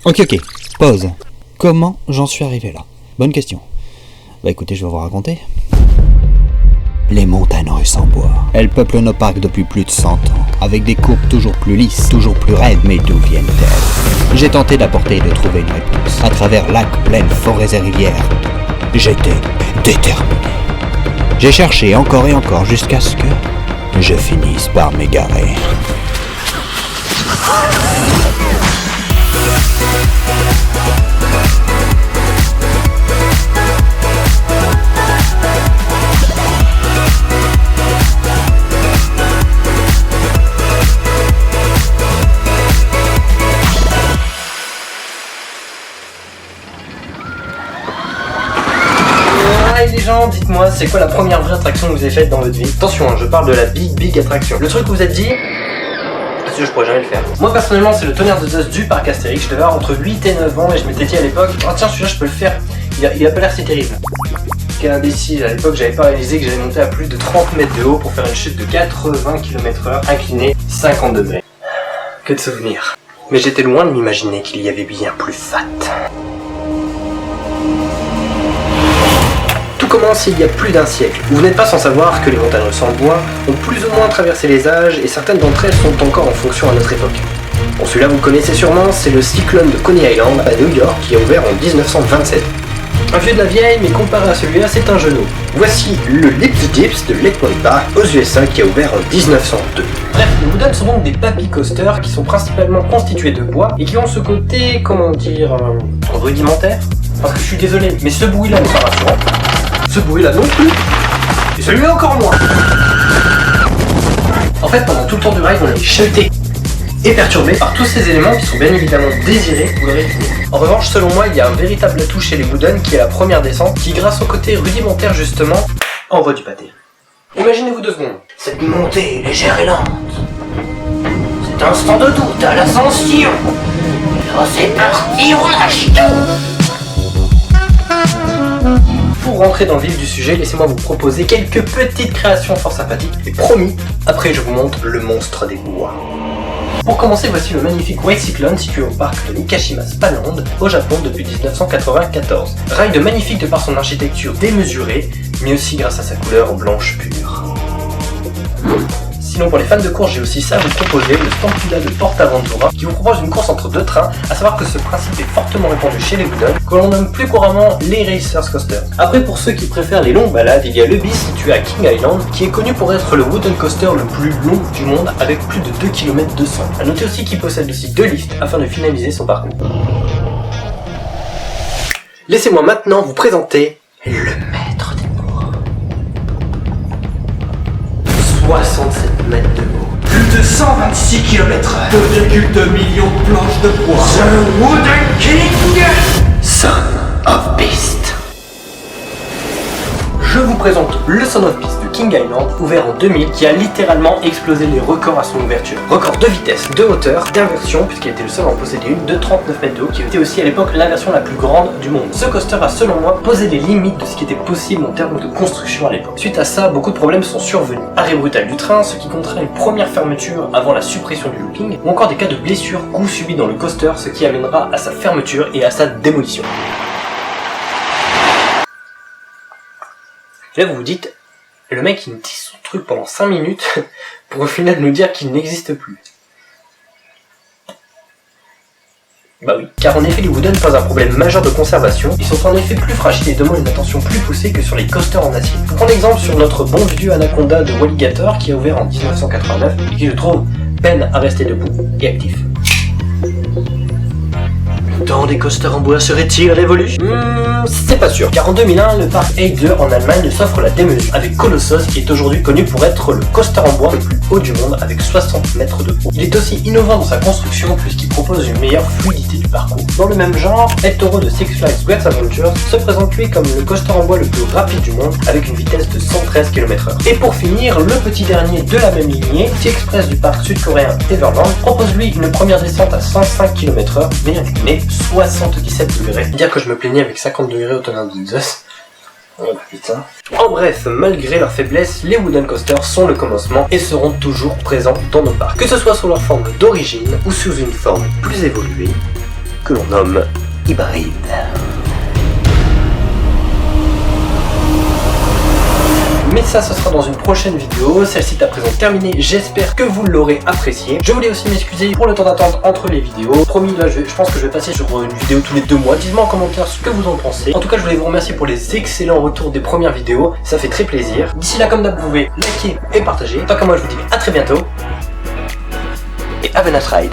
Ok, pause. Comment j'en suis arrivé là? Bonne question. Bah écoutez, je vais vous raconter. Les montagnes russes en bois. Elles peuplent nos parcs depuis plus de 100 ans, avec des courbes toujours plus lisses, toujours plus raides. Mais d'où viennent-elles? J'ai tenté d'apporter et de trouver une réponse. À travers lacs, plaines, forêts et rivières, j'étais déterminé. J'ai cherché encore et encore jusqu'à ce que je finisse par m'égarer. Les gens, dites-moi, c'est quoi la première vraie attraction que vous avez faite dans votre vie? Attention, je parle de la big attraction. Le truc que vous êtes dit, je pourrais jamais le faire. Moi personnellement, c'est le tonnerre de Zeus du parc Astérix. Je devais avoir entre 8 et 9 ans et je m'étais dit à l'époque, oh tiens, celui-là je peux le faire. Il a pas l'air si terrible. Quel imbécile, à l'époque j'avais pas réalisé que j'allais monter à plus de 30 mètres de haut pour faire une chute de 80 km/h inclinée 50 degrés. Que de souvenirs. Mais j'étais loin de m'imaginer qu'il y avait bien plus fat. Tout commence il y a plus d'un siècle. Vous n'êtes pas sans savoir que les montagnes russes en bois ont plus ou moins traversé les âges et certaines d'entre elles sont encore en fonction à notre époque. Bon, celui-là vous connaissez sûrement, c'est le Cyclone de Coney Island à New York qui a ouvert en 1927. Un vieux de la vieille, mais comparé à celui-là, c'est un genou. Voici le Lips Dips de Lakeland Park aux USA qui a ouvert en 1902. Bref, les wooden sont donc des papy coasters qui sont principalement constitués de bois et qui ont ce côté, comment dire, rudimentaire. Parce que je suis désolé, mais ce bruit-là n'est pas rassurant. Ce bruit-là non plus. Et celui-là encore moins. En fait, pendant tout le tour du ride, on est chahuté et perturbé par tous ces éléments qui sont bien évidemment désirés pour le rythme. En revanche, selon moi, il y a un véritable atout chez les wooden qui est la première descente, qui grâce au côté rudimentaire justement, envoie du pâté. Imaginez-vous 2 secondes. Cette montée est légère et lente. Cet instant de doute à l'ascension. Alors c'est parti, on lâche tout. Pour rentrer dans le vif du sujet, laissez-moi vous proposer quelques petites créations fort sympathiques. Et promis, après je vous montre le monstre des bois. Pour commencer, voici le magnifique White Cyclone situé au parc de Nikashima Spaland au Japon depuis 1994. Ride magnifique de par son architecture démesurée, mais aussi grâce à sa couleur blanche pure. Sinon, pour les fans de course, j'ai aussi ça à vous proposer, le Stampida de PortAventura, qui vous propose une course entre 2 trains, à savoir que ce principe est fortement répandu chez les wooden, que l'on nomme plus couramment les Racers Coasters. Après, pour ceux qui préfèrent les longues balades, il y a le bis situé à King Island, qui est connu pour être le wooden coaster le plus long du monde, avec plus de 2 km 200. A noter aussi qu'il possède aussi 2 lifts, afin de finaliser son parcours. Laissez-moi maintenant vous présenter le maître des bois. 67 mètres de haut. Plus de 126 km/h. 2,2 millions de planches de bois. The Wooden King, Son of Beast. Je vous présente le Son of Beast de King Island, ouvert en 2000, qui a littéralement explosé les records à son ouverture. Record de vitesse, de hauteur, d'inversion, puisqu'il était le seul à en posséder une de 39 mètres de haut, qui était aussi à l'époque la version la plus grande du monde. Ce coaster a selon moi posé les limites de ce qui était possible en termes de construction à l'époque. Suite à ça, beaucoup de problèmes sont survenus. Arrêt brutal du train, ce qui contraint une première fermeture avant la suppression du looping, ou encore des cas de blessures, coups subis dans le coaster, ce qui amènera à sa fermeture et à sa démolition. Et là vous vous dites, le mec il me tisse son truc pendant 5 minutes pour au final nous dire qu'il n'existe plus. Bah oui, car en effet les wooden posent un problème majeur de conservation, ils sont en effet plus fragiles et demandent une attention plus poussée que sur les coasters en acier. Pour prendre l'exemple sur notre bon vieux Anaconda de Walligator qui a ouvert en 1989 et qui je trouve peine à rester debout et actif. Le temps des coasters en bois serait-il révolu? C'est pas sûr, car en 2001, le parc Heide en Allemagne s'offre la démesure avec Colossus qui est aujourd'hui connu pour être le coaster en bois le plus haut du monde avec 60 mètres de haut. Il est aussi innovant dans sa construction puisqu'il propose une meilleure fluidité du parcours. Dans le même genre, El Toro de Six Flags Great Adventures se présente lui comme le coaster en bois le plus rapide du monde avec une vitesse de 113 km/h. Et pour finir, le petit dernier de la même lignée, T-Express du parc sud-coréen Everland, propose lui une première descente à 105 km/h mais inclinée 77 degrés. Dire que je me plaignais avec 50 degrés au tonnerre de Zeus. Oh putain. En bref, malgré leur faiblesse, les wooden coasters sont le commencement et seront toujours présents dans nos parcs. Que ce soit sous leur forme d'origine ou sous une forme plus évoluée, que l'on nomme hybride. Mais ça, ce sera dans une prochaine vidéo. Celle-ci est à présent terminée. J'espère que vous l'aurez appréciée. Je voulais aussi m'excuser pour le temps d'attente entre les vidéos. Promis, là, je pense que je vais passer sur une vidéo tous les 2 mois. Dites-moi en commentaire ce que vous en pensez. En tout cas, je voulais vous remercier pour les excellents retours des premières vidéos. Ça fait très plaisir. D'ici là, comme d'hab, vous pouvez liker et partager. Tant qu'à moi, je vous dis à très bientôt. Et have a nice ride.